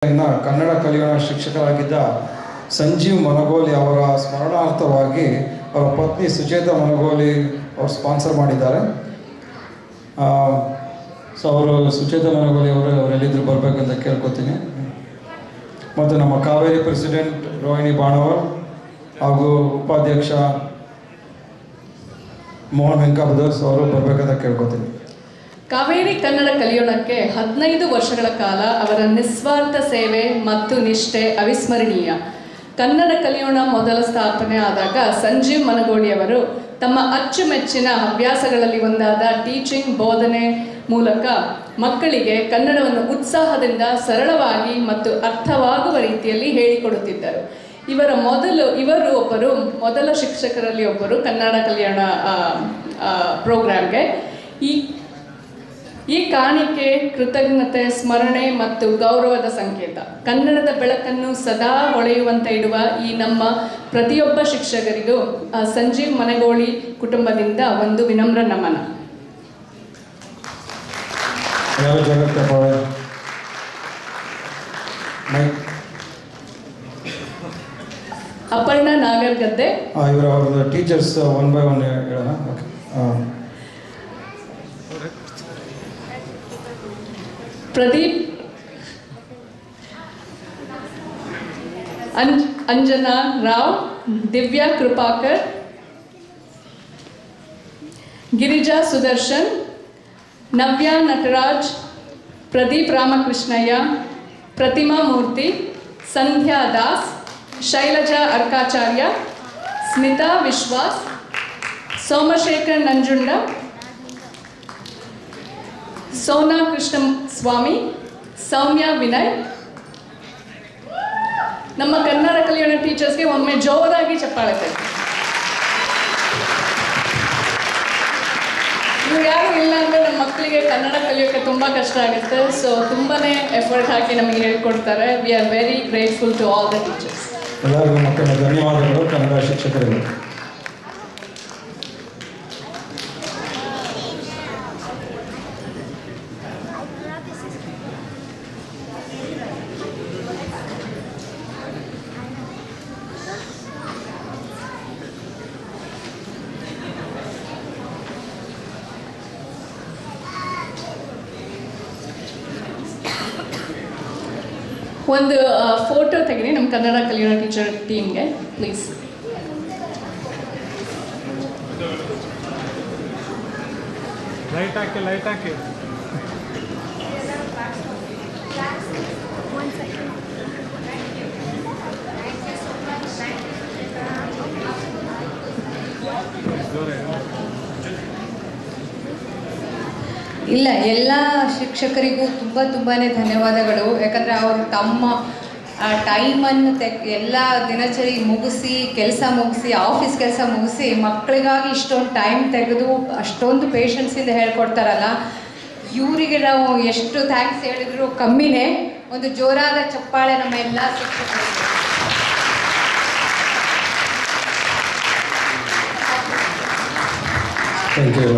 ಕನ್ನಡ ಕಲಿಯೋಣ ಶಿಕ್ಷಕರಾಗಿದ್ದ ಸಂಜೀವ್ ಮನಗೋಲಿ ಅವರ ಸ್ಮರಣಾರ್ಥವಾಗಿ ಅವರ ಪತ್ನಿ ಸುಚೇತಾ ಮನಗೋಲಿ ಅವರು ಸ್ಪಾನ್ಸರ್ ಮಾಡಿದ್ದಾರೆ. ಸೊ ಅವರು ಸುಚೇತಾ ಮನಗೋಲಿ ಅವರೆಲ್ಲಿದ್ದರೂ ಬರಬೇಕಂತ ಕೇಳ್ಕೊತೀನಿ. ಮತ್ತು ನಮ್ಮ ಕಾವೇರಿ ಪ್ರೆಸಿಡೆಂಟ್ ರೋಹಿಣಿ ಬಾಣವರ್ ಹಾಗೂ ಉಪಾಧ್ಯಕ್ಷ ಮೋಹನ್ ವೆಂಕಟದಾಸ್ ಅವರು ಬರಬೇಕಂತ ಕೇಳ್ಕೊತೀನಿ. ಕಾವೇರಿ ಕನ್ನಡ ಕಲಿಯೋಣಕ್ಕೆ 15 ವರ್ಷಗಳ ಕಾಲ ಅವರ ನಿಸ್ವಾರ್ಥ ಸೇವೆ ಮತ್ತು ನಿಷ್ಠೆ ಅವಿಸ್ಮರಣೀಯ. ಕನ್ನಡ ಕಲಿಯೋಣ ಮೊದಲ ಸ್ಥಾಪನೆ ಆದಾಗ ಸಂಜೀವ್ ಮನಗೋಳಿ ಅವರು ತಮ್ಮ ಅಚ್ಚುಮೆಚ್ಚಿನ ಹವ್ಯಾಸಗಳಲ್ಲಿ ಒಂದಾದ ಟೀಚಿಂಗ್ ಬೋಧನೆ ಮೂಲಕ ಮಕ್ಕಳಿಗೆ ಕನ್ನಡವನ್ನು ಉತ್ಸಾಹದಿಂದ ಸರಳವಾಗಿ ಮತ್ತು ಅರ್ಥವಾಗುವ ರೀತಿಯಲ್ಲಿ ಹೇಳಿಕೊಡುತ್ತಿದ್ದರು. ಇವರು ಒಬ್ಬರು ಮೊದಲ ಶಿಕ್ಷಕರಲ್ಲಿ ಒಬ್ಬರು ಕನ್ನಡ ಕಲಿಯೋಣ ಪ್ರೋಗ್ರಾಮ್ಗೆ. ಈ ಕಾಣಿಕೆ ಕೃತಜ್ಞತೆ, ಸ್ಮರಣೆ ಮತ್ತು ಗೌರವದ ಸಂಕೇತ. ಕನ್ನಡದ ಬೆಳಕನ್ನು ಸದಾ ಹೊಳೆಯುವಂತೆ ಇಡುವ ಈ ನಮ್ಮ ಪ್ರತಿಯೊಬ್ಬ ಶಿಕ್ಷಕರಿಗೂ ಸಂಜೀವ್ ಮನಗೋಳಿ ಕುಟುಂಬದಿಂದ ಒಂದು ವಿನಮ್ರ ನಮನ. ಅಪರ್ಣ ನಾಗರ್ಗದ್ದೆ ಇವರ ಟೀಚರ್ಸ್ ಒನ್ ಬೈ ಒನ್ ಹೇಳೋಣ. ಪ್ರದೀಪ್, ಅಂಜನಾ ರಾವ್, ದಿವ್ಯಾ ಕೃಪಾಕರ್, ಗಿರಿಜಾ ಸುದರ್ಶನ್, ನವ್ಯಾ ನಟರಾಜ್, ಪ್ರದೀಪ್ ರಾಮಕೃಷ್ಣಯ್ಯ, ಪ್ರತಿಮಾ ಮೂರ್ತಿ, ಸಂಧ್ಯಾ ದಾಸ್, ಶೈಲಜಾ ಅರ್ಕಾಚಾರ್ಯ, ಸ್ಮಿತಾ ವಿಶ್ವಾಸ್, ಸೋಮಶೇಖರ್ ನಂಜುಂಡ, ಸೋನಾ ಕೃಷ್ಣ ಸ್ವಾಮಿ, ಸೌಮ್ಯ ವಿನಯ್. ನಮ್ಮ ಕನ್ನಡ ಕಲಿಯೋಣ ಟೀಚರ್ಸ್ಗೆ ಒಮ್ಮೆ ಜೋರಾಗಿ ಚಪ್ಪಾಳೆ ತಟ್ಟಿ. ಇವ್ರು ಯಾರು ಇಲ್ಲ ಅಂದರೆ ನಮ್ಮ ಮಕ್ಕಳಿಗೆ ಕನ್ನಡ ಕಲಿಯೋಕ್ಕೆ ತುಂಬ ಕಷ್ಟ ಆಗುತ್ತೆ. ಸೊ ತುಂಬಾ ಎಫರ್ಟ್ ಹಾಕಿ ನಮಗೆ ಹೇಳ್ಕೊಡ್ತಾರೆ. We are very grateful to all the teachers. ಎಲ್ಲರಿಗೂ ಮಕ್ಕಳ ಧನ್ಯವಾದಗಳು ಕನ್ನಡ ಶಿಕ್ಷಕರಿಗೆ. ಒಂದು ಫೋಟೋ ತೆಗೀರಿ ನಮ್ಮ ಕನ್ನಡ ಕಲಿಯೋಣ ಟೀಚರ್ ಟೀಮ್ಗೆ ಪ್ಲೀಸ್. ಲೈಟ್ ಹಾಕಿ ಇಲ್ಲ, ಎಲ್ಲ ಶಿಕ್ಷಕರಿಗೂ ತುಂಬಾ ಧನ್ಯವಾದಗಳು. ಯಾಕಂದರೆ ಅವರು ತಮ್ಮ ಟೈಮನ್ನು ಎಲ್ಲ ದಿನಚರಿ ಮುಗಿಸಿ, ಕೆಲಸ ಮುಗಿಸಿ, ಆಫೀಸ್ ಕೆಲಸ ಮುಗಿಸಿ ಮಕ್ಕಳಿಗಾಗಿ ಇಷ್ಟೊಂದು ಟೈಮ್ ತೆಗೆದು ಅಷ್ಟೊಂದು ಪೇಷನ್ಸಿಂದ ಹೇಳ್ಕೊಡ್ತಾರಲ್ಲ, ಇವರಿಗೆ ನಾವು ಎಷ್ಟು ಥ್ಯಾಂಕ್ಸ್ ಹೇಳಿದ್ರು ಕಮ್ಮಿನೇ. ಒಂದು ಜೋರಾದ ಚಪ್ಪಾಳೆ ನಮ್ಮ ಎಲ್ಲ ಶಿಕ್ಷಕರು. Thank you.